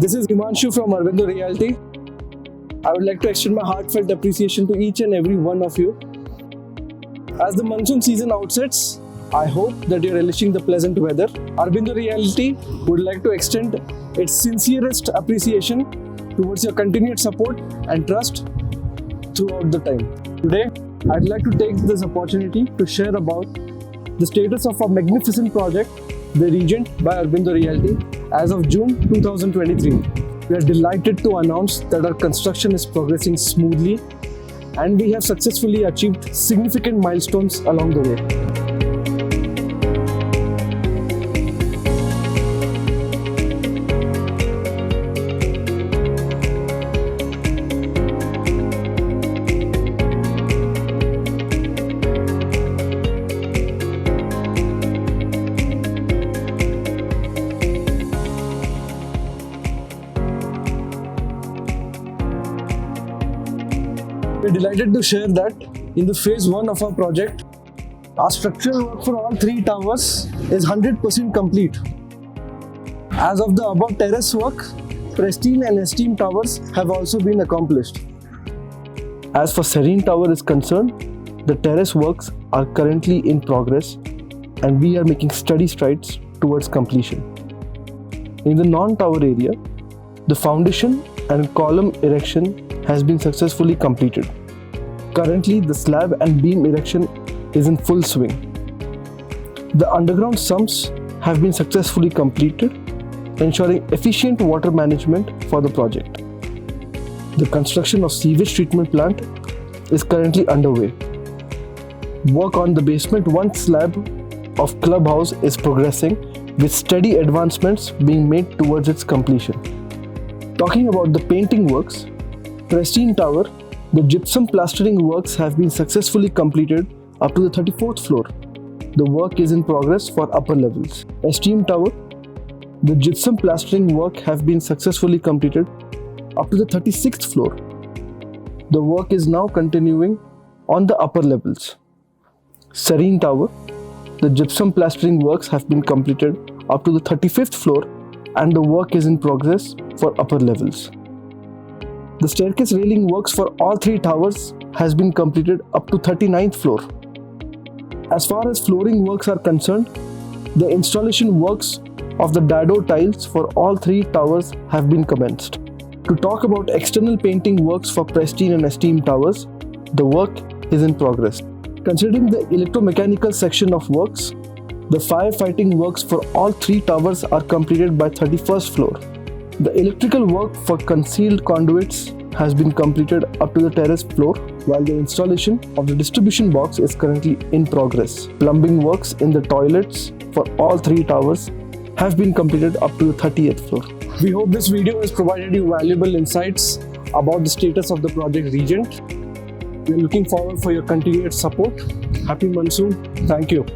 This is Himanshu from Aurobindo Realty. I would like to extend my heartfelt appreciation to each and every one of you. As the monsoon season outsets, I hope that you're relishing the pleasant weather. Aurobindo Realty would like to extend its sincerest appreciation towards your continued support and trust throughout the time. Today, I'd like to take this opportunity to share about the status of our magnificent project, the Regent by Aurobindo Realty, as of June 2023. We are delighted to announce that our construction is progressing smoothly and we have successfully achieved significant milestones along the way. We're delighted to share that in the phase 1 of our project, our structural work for all 3 towers is 100% complete. As of the above terrace work, Pristine and Esteem towers have also been accomplished. As for Serene tower is concerned, the terrace works are currently in progress and we are making steady strides towards completion. In the non-tower area, the foundation and column erection has been successfully completed. Currently, the slab and beam erection is in full swing. The underground sumps have been successfully completed, ensuring efficient water management for the project. The construction of sewage treatment plant is currently underway. Work on the basement 1 slab of clubhouse is progressing with steady advancements being made towards its completion. Talking about the painting works, Pristine Tower, the gypsum plastering works have been successfully completed up to the 34th floor. The work is in progress for upper levels. Esteem Tower, the gypsum plastering work have been successfully completed up to the 36th floor. The work is now continuing on the upper levels. Serene Tower, the gypsum plastering works have been completed up to the 35th floor and the work is in progress for upper levels. The staircase railing works for all 3 towers has been completed up to 39th floor. As far as flooring works are concerned, the installation works of the dado tiles for all 3 towers have been commenced. To talk about external painting works for Pristine and Esteem towers, the work is in progress. Considering the electromechanical section of works, the firefighting works for all 3 towers are completed by 31st floor. The electrical work for concealed conduits has been completed up to the terrace floor, while the installation of the distribution box is currently in progress. Plumbing works in the toilets for all 3 towers have been completed up to the 30th floor. We hope this video has provided you valuable insights about the status of the project Regent. We are looking forward for your continued support. Happy monsoon. Thank you.